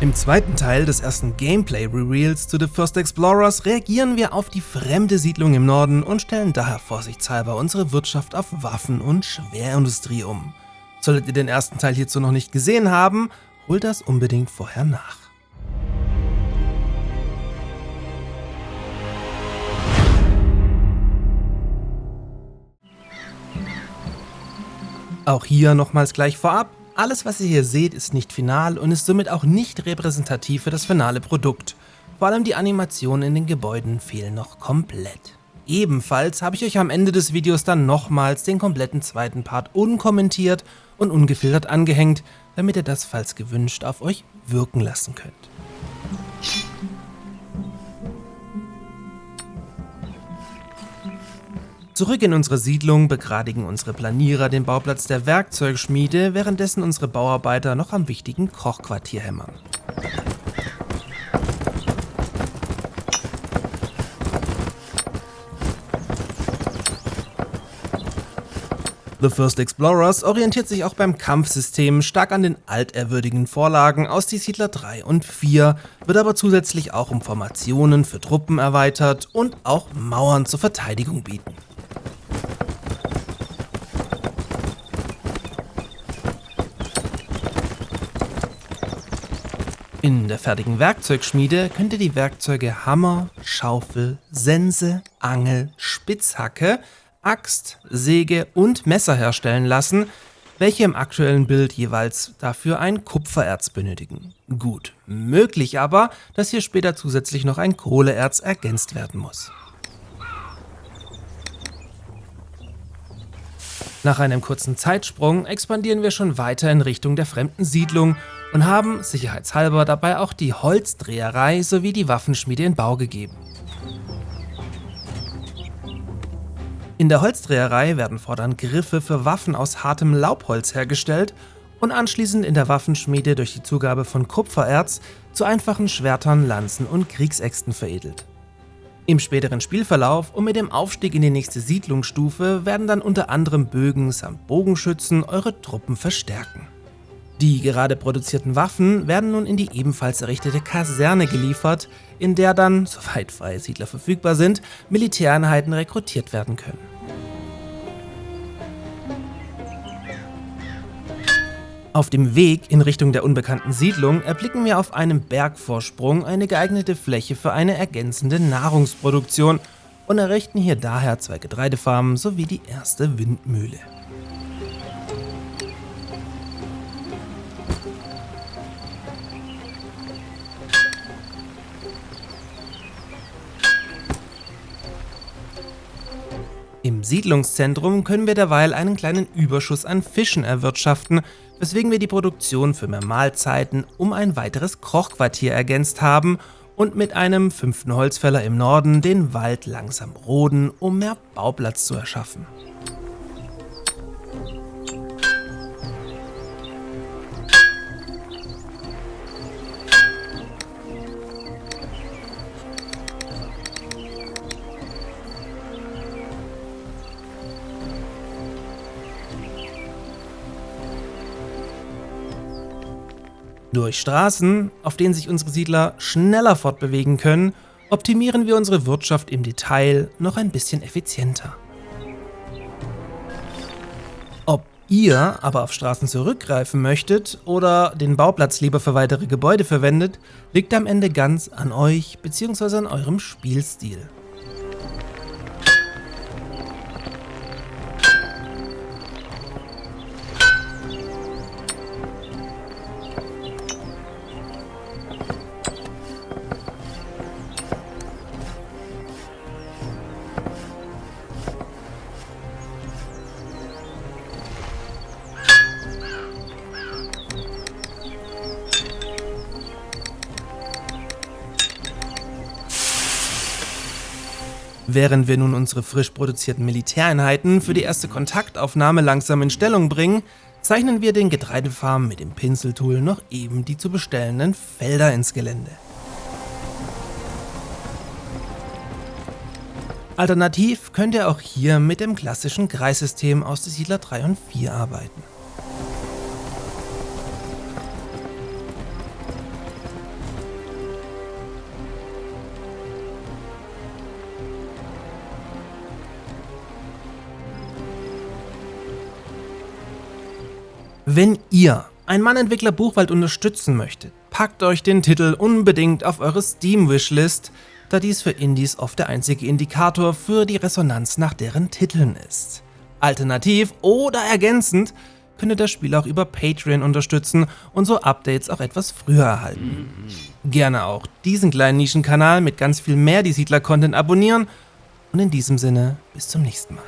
Im zweiten Teil des ersten Gameplay-Reveals zu The First Explorers reagieren wir auf die fremde Siedlung im Norden und stellen daher vorsichtshalber unsere Wirtschaft auf Waffen- und Schwerindustrie um. Solltet ihr den ersten Teil hierzu noch nicht gesehen haben, holt das unbedingt vorher nach. Auch hier nochmals gleich vorab: Alles, was ihr hier seht, ist nicht final und ist somit auch nicht repräsentativ für das finale Produkt. Vor allem die Animationen in den Gebäuden fehlen noch komplett. Ebenfalls habe ich euch am Ende des Videos dann nochmals den kompletten zweiten Part unkommentiert und ungefiltert angehängt, damit ihr das, falls gewünscht, auf euch wirken lassen könnt. Zurück in unsere Siedlung begradigen unsere Planierer den Bauplatz der Werkzeugschmiede, währenddessen unsere Bauarbeiter noch am wichtigen Kochquartier hämmern. The First Explorers orientiert sich auch beim Kampfsystem stark an den altehrwürdigen Vorlagen aus Die Siedler 3 und 4, wird aber zusätzlich auch um Formationen für Truppen erweitert und auch Mauern zur Verteidigung bieten. In der fertigen Werkzeugschmiede könnt ihr die Werkzeuge Hammer, Schaufel, Sense, Angel, Spitzhacke, Axt, Säge und Messer herstellen lassen, welche im aktuellen Bild jeweils dafür ein Kupfererz benötigen. Gut, möglich aber, dass hier später zusätzlich noch ein Kohleerz ergänzt werden muss. Nach einem kurzen Zeitsprung expandieren wir schon weiter in Richtung der fremden Siedlung und haben sicherheitshalber dabei auch die Holzdreherei sowie die Waffenschmiede in Bau gegeben. In der Holzdreherei werden fortan Griffe für Waffen aus hartem Laubholz hergestellt und anschließend in der Waffenschmiede durch die Zugabe von Kupfererz zu einfachen Schwertern, Lanzen und Kriegsäxten veredelt. Im späteren Spielverlauf und mit dem Aufstieg in die nächste Siedlungsstufe werden dann unter anderem Bögen samt Bogenschützen eure Truppen verstärken. Die gerade produzierten Waffen werden nun in die ebenfalls errichtete Kaserne geliefert, in der dann, soweit freie Siedler verfügbar sind, Militäreinheiten rekrutiert werden können. Auf dem Weg in Richtung der unbekannten Siedlung erblicken wir auf einem Bergvorsprung eine geeignete Fläche für eine ergänzende Nahrungsproduktion und errichten hier daher 2 Getreidefarmen sowie die erste Windmühle. Im Siedlungszentrum können wir derweil einen kleinen Überschuss an Fischen erwirtschaften, weswegen wir die Produktion für mehr Mahlzeiten um ein weiteres Kochquartier ergänzt haben und mit einem 5. Holzfäller im Norden den Wald langsam roden, um mehr Bauplatz zu erschaffen. Durch Straßen, auf denen sich unsere Siedler schneller fortbewegen können, optimieren wir unsere Wirtschaft im Detail noch ein bisschen effizienter. Ob ihr aber auf Straßen zurückgreifen möchtet oder den Bauplatz lieber für weitere Gebäude verwendet, liegt am Ende ganz an euch bzw. an eurem Spielstil. Während wir nun unsere frisch produzierten Militäreinheiten für die erste Kontaktaufnahme langsam in Stellung bringen, zeichnen wir den Getreidefarmen mit dem Pinseltool noch eben die zu bestellenden Felder ins Gelände. Alternativ könnt ihr auch hier mit dem klassischen Kreissystem aus Die Siedler 3 und 4 arbeiten. Wenn ihr ein Mann-Entwickler Buchwald unterstützen möchtet, packt euch den Titel unbedingt auf eure Steam-Wishlist, da dies für Indies oft der einzige Indikator für die Resonanz nach deren Titeln ist. Alternativ oder ergänzend könnt ihr das Spiel auch über Patreon unterstützen und so Updates auch etwas früher erhalten. Gerne auch diesen kleinen Nischenkanal mit ganz viel mehr Die Siedler-Content abonnieren und in diesem Sinne bis zum nächsten Mal.